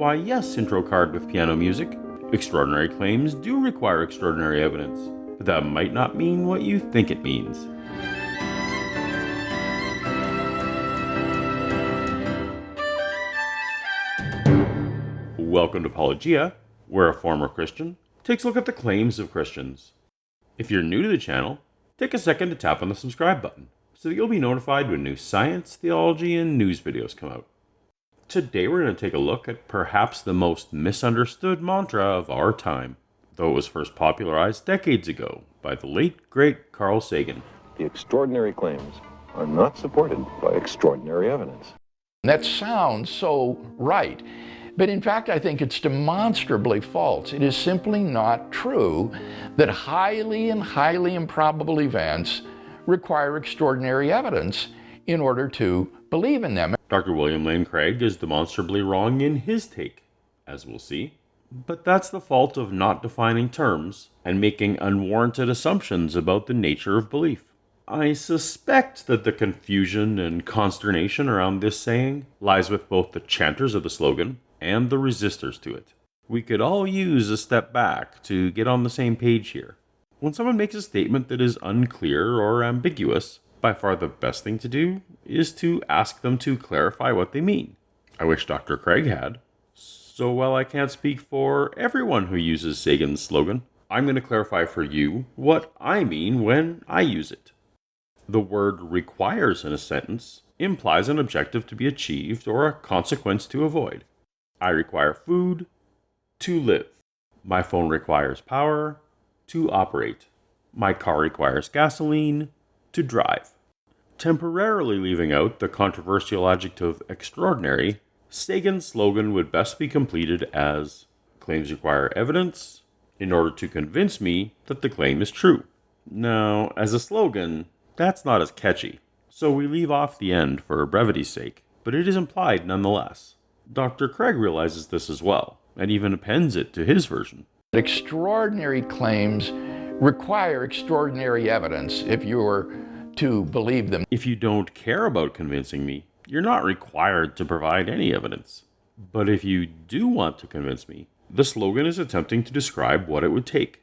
Why yes, intro card with piano music. Extraordinary claims do require extraordinary evidence, but that might not mean what you think it means. Welcome to Paulogia, where a former Christian takes a look at the claims of Christians. If you're new to the channel, take a second to tap on the subscribe button so that you'll be notified when new science, theology, and news videos come out. Today we're going to take a look at perhaps the most misunderstood mantra of our time, though it was first popularized decades ago by the late, great Carl Sagan. The extraordinary claims are not supported by extraordinary evidence. That sounds so right, but in fact I think it's demonstrably false. It is simply not true that highly improbable events require extraordinary evidence in order to believe in them. Dr. William Lane Craig is demonstrably wrong in his take, as we'll see. But that's the fault of not defining terms and making unwarranted assumptions about the nature of belief. I suspect that the confusion and consternation around this saying lies with both the chanters of the slogan and the resistors to it. We could all use a step back to get on the same page here. When someone makes a statement that is unclear or ambiguous, by far the best thing to do is to ask them to clarify what they mean. I wish Dr. Craig had. So while I can't speak for everyone who uses Sagan's slogan, I'm going to clarify for you what I mean when I use it. The word requires in a sentence implies an objective to be achieved or a consequence to avoid. I require food to live. My phone requires power to operate. My car requires gasoline to drive. Temporarily leaving out the controversial adjective extraordinary, Sagan's slogan would best be completed as claims require evidence in order to convince me that the claim is true. Now, as a slogan, that's not as catchy, so we leave off the end for brevity's sake, but it is implied nonetheless. Dr. Craig realizes this as well, and even appends it to his version. Extraordinary claims require extraordinary evidence if you're to believe them. If you don't care about convincing me, you're not required to provide any evidence. But if you do want to convince me, the slogan is attempting to describe what it would take.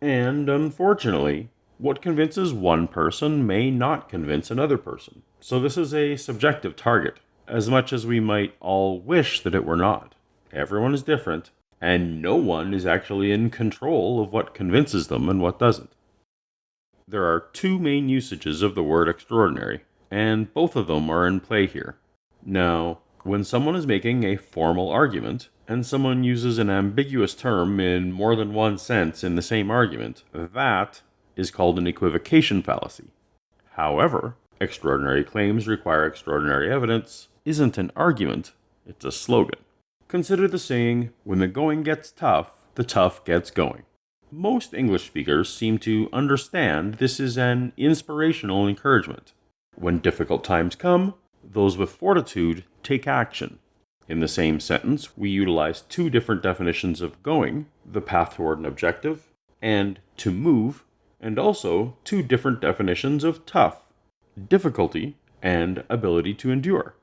And unfortunately, what convinces one person may not convince another person. So this is a subjective target, as much as we might all wish that it were not. Everyone is different, and no one is actually in control of what convinces them and what doesn't. There are two main usages of the word extraordinary, and both of them are in play here. Now, when someone is making a formal argument, and someone uses an ambiguous term in more than one sense in the same argument, that is called an equivocation fallacy. However, extraordinary claims require extraordinary evidence isn't an argument, it's a slogan. Consider the saying, when the going gets tough, the tough gets going. Most English speakers seem to understand this is an inspirational encouragement. When difficult times come, those with fortitude take action. In the same sentence, we utilize two different definitions of going, the path toward an objective, and to move, and also two different definitions of tough, difficulty, and ability to endure.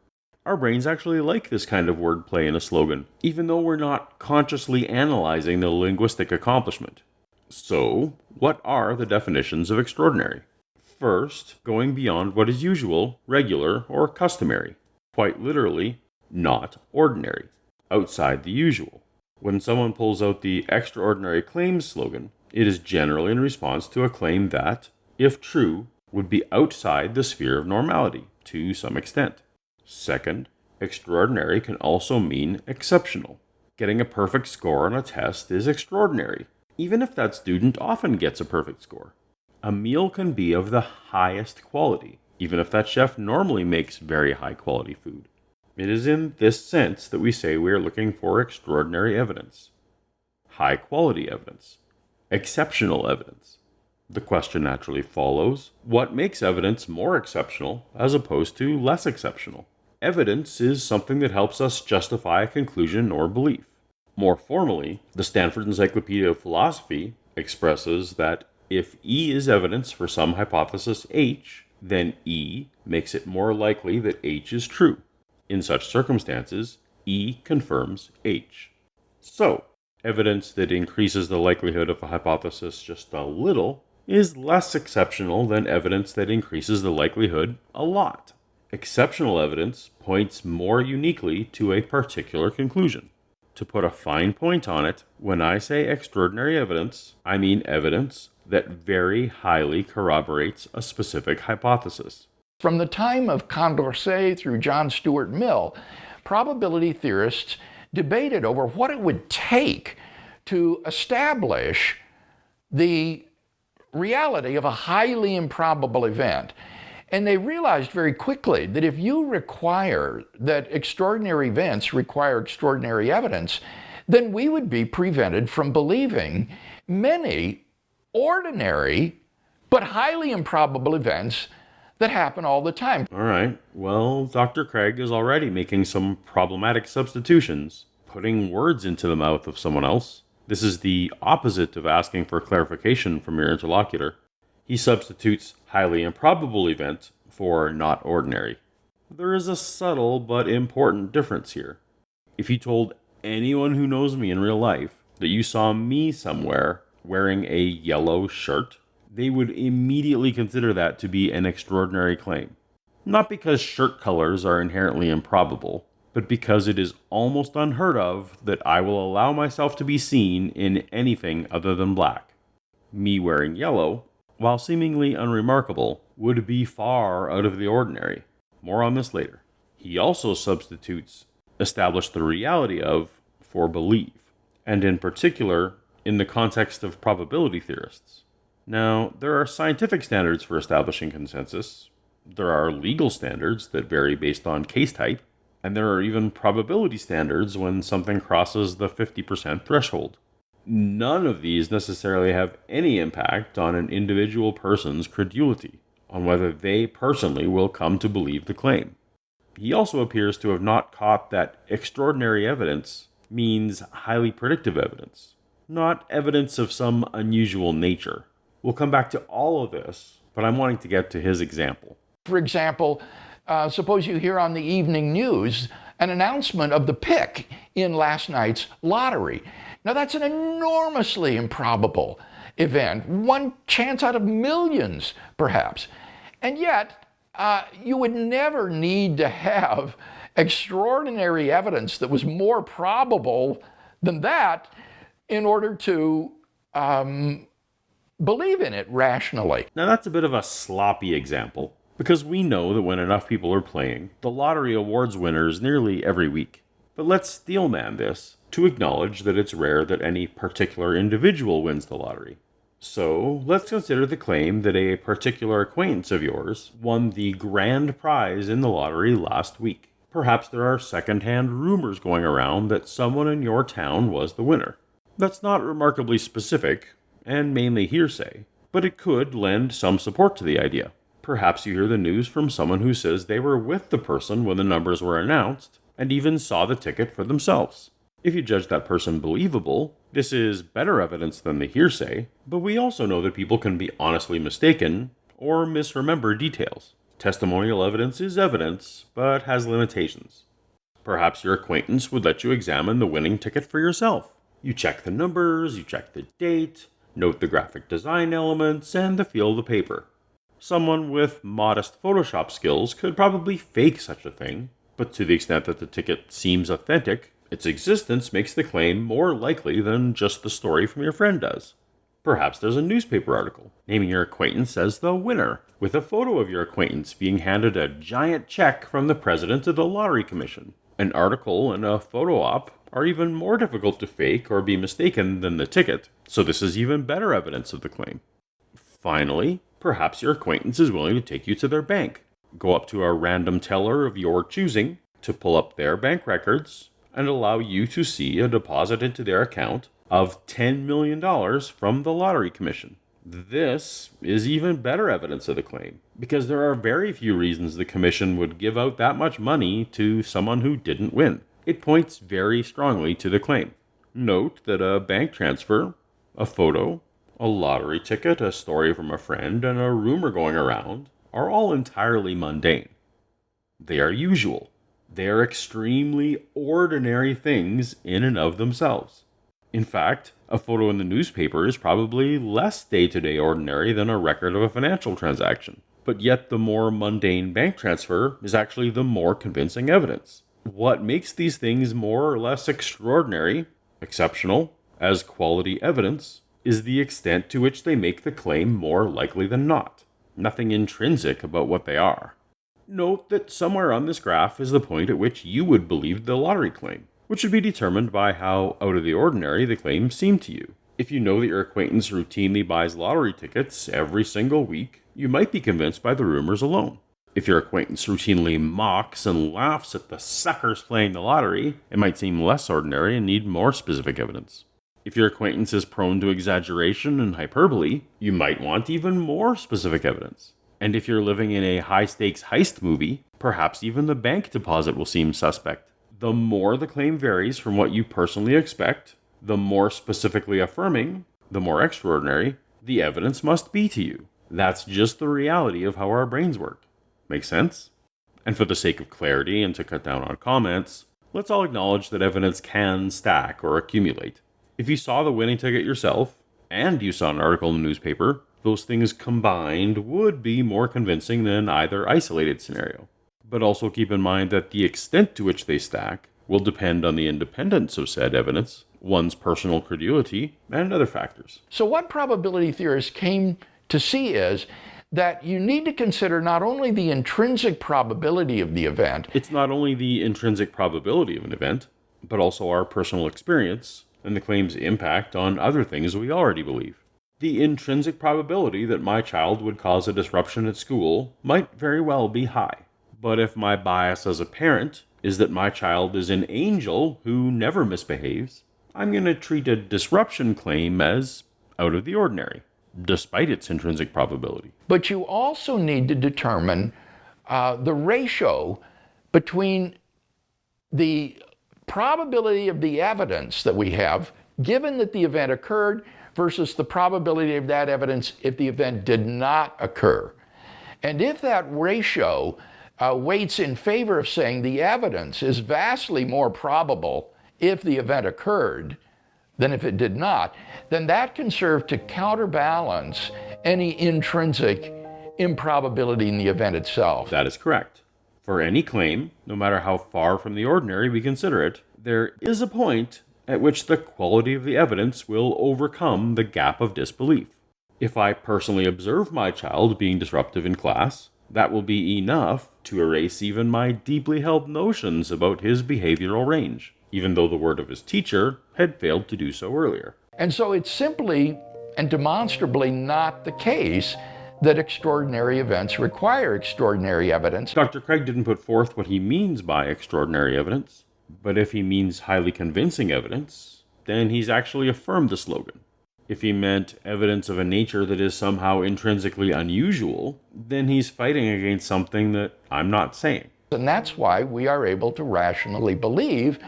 Our brains actually like this kind of wordplay in a slogan, even though we're not consciously analyzing the linguistic accomplishment. So, what are the definitions of extraordinary? First, going beyond what is usual, regular, or customary. Quite literally, not ordinary, outside the usual. When someone pulls out the extraordinary claims slogan, it is generally in response to a claim that, if true, would be outside the sphere of normality, to some extent. Second, extraordinary can also mean exceptional. Getting a perfect score on a test is extraordinary, even if that student often gets a perfect score. A meal can be of the highest quality, even if that chef normally makes very high quality food. It is in this sense that we say we are looking for extraordinary evidence, high quality evidence, exceptional evidence. The question naturally follows, what makes evidence more exceptional as opposed to less exceptional? Evidence is something that helps us justify a conclusion or belief. More formally, the Stanford Encyclopedia of Philosophy expresses that if E is evidence for some hypothesis H, then E makes it more likely that H is true. In such circumstances, E confirms H. So, evidence that increases the likelihood of a hypothesis just a little is less exceptional than evidence that increases the likelihood a lot. Exceptional evidence points more uniquely to a particular conclusion. To put a fine point on it, when I say extraordinary evidence, I mean evidence that very highly corroborates a specific hypothesis. From the time of Condorcet through John Stuart Mill, probability theorists debated over what it would take to establish the reality of a highly improbable event. And they realized very quickly that if you require that extraordinary events require extraordinary evidence, then we would be prevented from believing many ordinary but highly improbable events that happen all the time. All right, well, Dr. Craig is already making some problematic substitutions, putting words into the mouth of someone else. This is the opposite of asking for clarification from your interlocutor. He substitutes highly improbable event for not ordinary. There is a subtle but important difference here. If you told anyone who knows me in real life that you saw me somewhere wearing a yellow shirt, they would immediately consider that to be an extraordinary claim. Not because shirt colors are inherently improbable, but because it is almost unheard of that I will allow myself to be seen in anything other than black. Me wearing yellow, while seemingly unremarkable, would be far out of the ordinary. More on this later. He also substitutes establish the reality of for believe, and in particular, in the context of probability theorists. Now, there are scientific standards for establishing consensus. There are legal standards that vary based on case type, and there are even probability standards when something crosses the 50% threshold. None of these necessarily have any impact on an individual person's credulity, on whether they personally will come to believe the claim. He also appears to have not caught that extraordinary evidence means highly predictive evidence, not evidence of some unusual nature. We'll come back to all of this, but I'm wanting to get to his example. For example, suppose you hear on the evening news an announcement of the pick in last night's lottery. Now that's an enormously improbable event, one chance out of millions, perhaps. And yet, you would never need to have extraordinary evidence that was more probable than that in order to believe in it rationally. Now that's a bit of a sloppy example, because we know that when enough people are playing, the lottery awards winners nearly every week. But let's steelman this to acknowledge that it's rare that any particular individual wins the lottery. So let's consider the claim that a particular acquaintance of yours won the grand prize in the lottery last week. Perhaps there are second-hand rumors going around that someone in your town was the winner. That's not remarkably specific, and mainly hearsay, but it could lend some support to the idea. Perhaps you hear the news from someone who says they were with the person when the numbers were announced, and even saw the ticket for themselves. If you judge that person believable, this is better evidence than the hearsay, but we also know that people can be honestly mistaken or misremember details. Testimonial evidence is evidence, but has limitations. Perhaps your acquaintance would let you examine the winning ticket for yourself. You check the numbers, you check the date, note the graphic design elements, and the feel of the paper. Someone with modest Photoshop skills could probably fake such a thing, but to the extent that the ticket seems authentic, its existence makes the claim more likely than just the story from your friend does. Perhaps there's a newspaper article naming your acquaintance as the winner, with a photo of your acquaintance being handed a giant check from the president of the Lottery Commission. An article and a photo op are even more difficult to fake or be mistaken than the ticket, so this is even better evidence of the claim. Finally, perhaps your acquaintance is willing to take you to their bank. Go up to a random teller of your choosing to pull up their bank records and allow you to see a deposit into their account of $10 million from the Lottery Commission. This is even better evidence of the claim, because there are very few reasons the Commission would give out that much money to someone who didn't win. It points very strongly to the claim. Note that a bank transfer, a photo, a lottery ticket, a story from a friend, and a rumor going around are all entirely mundane. They are usual. They are extremely ordinary things in and of themselves. In fact, a photo in the newspaper is probably less day-to-day ordinary than a record of a financial transaction. But yet the more mundane bank transfer is actually the more convincing evidence. What makes these things more or less extraordinary, exceptional, as quality evidence, is the extent to which they make the claim more likely than not. Nothing intrinsic about what they are. Note that somewhere on this graph is the point at which you would believe the lottery claim, which should be determined by how out of the ordinary the claim seemed to you. If you know that your acquaintance routinely buys lottery tickets every single week, you might be convinced by the rumors alone. If your acquaintance routinely mocks and laughs at the suckers playing the lottery, it might seem less ordinary and need more specific evidence. If your acquaintance is prone to exaggeration and hyperbole, you might want even more specific evidence. And if you're living in a high-stakes heist movie, perhaps even the bank deposit will seem suspect. The more the claim varies from what you personally expect, the more specifically affirming, the more extraordinary, the evidence must be to you. That's just the reality of how our brains work. Make sense? And for the sake of clarity and to cut down on comments, let's all acknowledge that evidence can stack or accumulate. If you saw the winning ticket yourself, and you saw an article in the newspaper, those things combined would be more convincing than either isolated scenario. But also keep in mind that the extent to which they stack will depend on the independence of said evidence, one's personal credulity, and other factors. So what probability theorists came to see is that you need to consider not only the intrinsic probability of the event. It's not only the intrinsic probability of an event, but also our personal experience and the claim's impact on other things we already believe. The intrinsic probability that my child would cause a disruption at school might very well be high. But if my bias as a parent is that my child is an angel who never misbehaves, I'm going to treat a disruption claim as out of the ordinary, despite its intrinsic probability. But you also need to determine the ratio between the probability of the evidence that we have, given that the event occurred, versus the probability of that evidence if the event did not occur. And if that ratio weights in favor of saying the evidence is vastly more probable if the event occurred than if it did not, then that can serve to counterbalance any intrinsic improbability in the event itself. That is correct. For any claim, no matter how far from the ordinary we consider it, there is a point at which the quality of the evidence will overcome the gap of disbelief. If I personally observe my child being disruptive in class, that will be enough to erase even my deeply held notions about his behavioral range, even though the word of his teacher had failed to do so earlier. And so it's simply and demonstrably not the case that extraordinary events require extraordinary evidence. Dr. Craig didn't put forth what he means by extraordinary evidence, but if he means highly convincing evidence, then he's actually affirmed the slogan. If he meant evidence of a nature that is somehow intrinsically unusual, then he's fighting against something that I'm not saying. And that's why we are able to rationally believe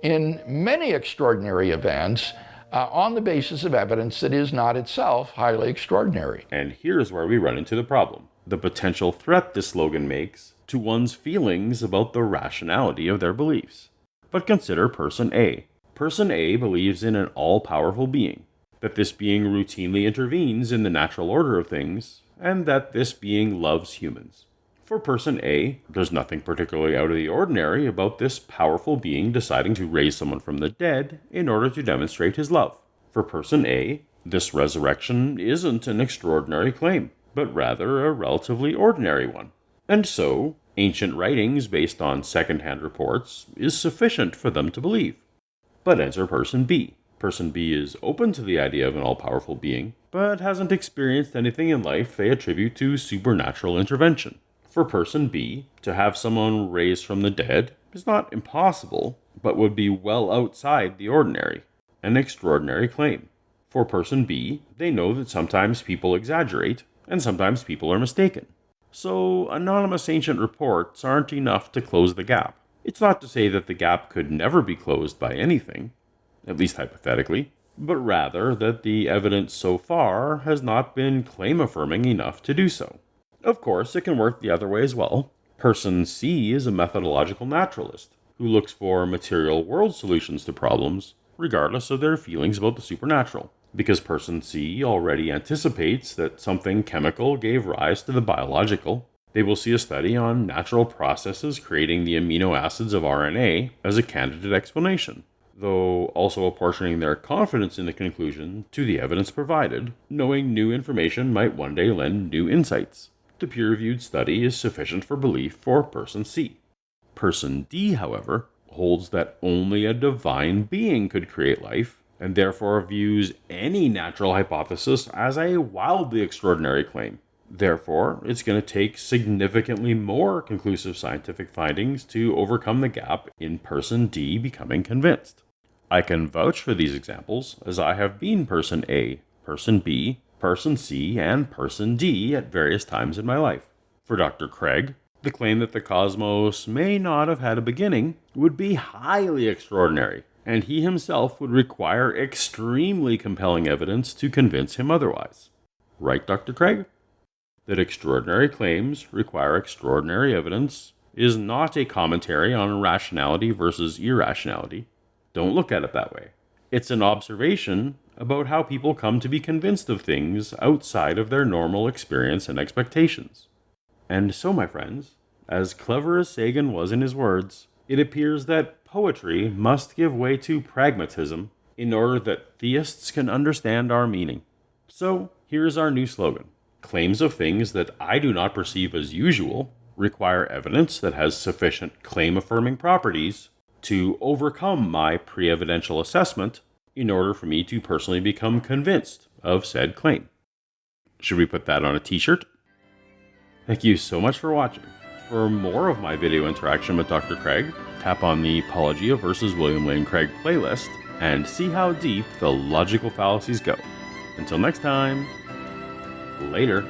in many extraordinary events on the basis of evidence that is not itself highly extraordinary. And here's where we run into the problem: the potential threat this slogan makes to one's feelings about the rationality of their beliefs. But consider person A. Person A believes in an all-powerful being, that this being routinely intervenes in the natural order of things, and that this being loves humans. For person A, there's nothing particularly out of the ordinary about this powerful being deciding to raise someone from the dead in order to demonstrate his love. For person A, this resurrection isn't an extraordinary claim, but rather a relatively ordinary one. And so, ancient writings based on second-hand reports is sufficient for them to believe. But enter person B. Person B is open to the idea of an all-powerful being, but hasn't experienced anything in life they attribute to supernatural intervention. For person B, to have someone raised from the dead is not impossible, but would be well outside the ordinary, an extraordinary claim. For person B, they know that sometimes people exaggerate, and sometimes people are mistaken. So, anonymous ancient reports aren't enough to close the gap. It's not to say that the gap could never be closed by anything, at least hypothetically, but rather that the evidence so far has not been claim-affirming enough to do so. Of course, it can work the other way as well. Person C is a methodological naturalist who looks for material world solutions to problems, regardless of their feelings about the supernatural. Because person C already anticipates that something chemical gave rise to the biological, they will see a study on natural processes creating the amino acids of RNA as a candidate explanation, though also apportioning their confidence in the conclusion to the evidence provided, knowing new information might one day lend new insights. The peer-reviewed study is sufficient for belief for person C. Person D, however, holds that only a divine being could create life, and therefore views any natural hypothesis as a wildly extraordinary claim. Therefore, it's going to take significantly more conclusive scientific findings to overcome the gap in person D becoming convinced. I can vouch for these examples, as I have been person A, person B, person C, and person D at various times in my life. For Dr. Craig, the claim that the cosmos may not have had a beginning would be highly extraordinary, and he himself would require extremely compelling evidence to convince him otherwise. Right, Dr. Craig? That extraordinary claims require extraordinary evidence is not a commentary on rationality versus irrationality. Don't look at it that way. It's an observation about how people come to be convinced of things outside of their normal experience and expectations. And so, my friends, as clever as Sagan was in his words, it appears that poetry must give way to pragmatism in order that theists can understand our meaning. So, here's our new slogan. Claims of things that I do not perceive as usual require evidence that has sufficient claim-affirming properties to overcome my pre-evidential assessment in order for me to personally become convinced of said claim. Should we put that on a t-shirt? Thank you so much for watching. For more of my video interaction with Dr. Craig, tap on the Paulogia vs. William Lane Craig playlist and see how deep the logical fallacies go. Until next time, later.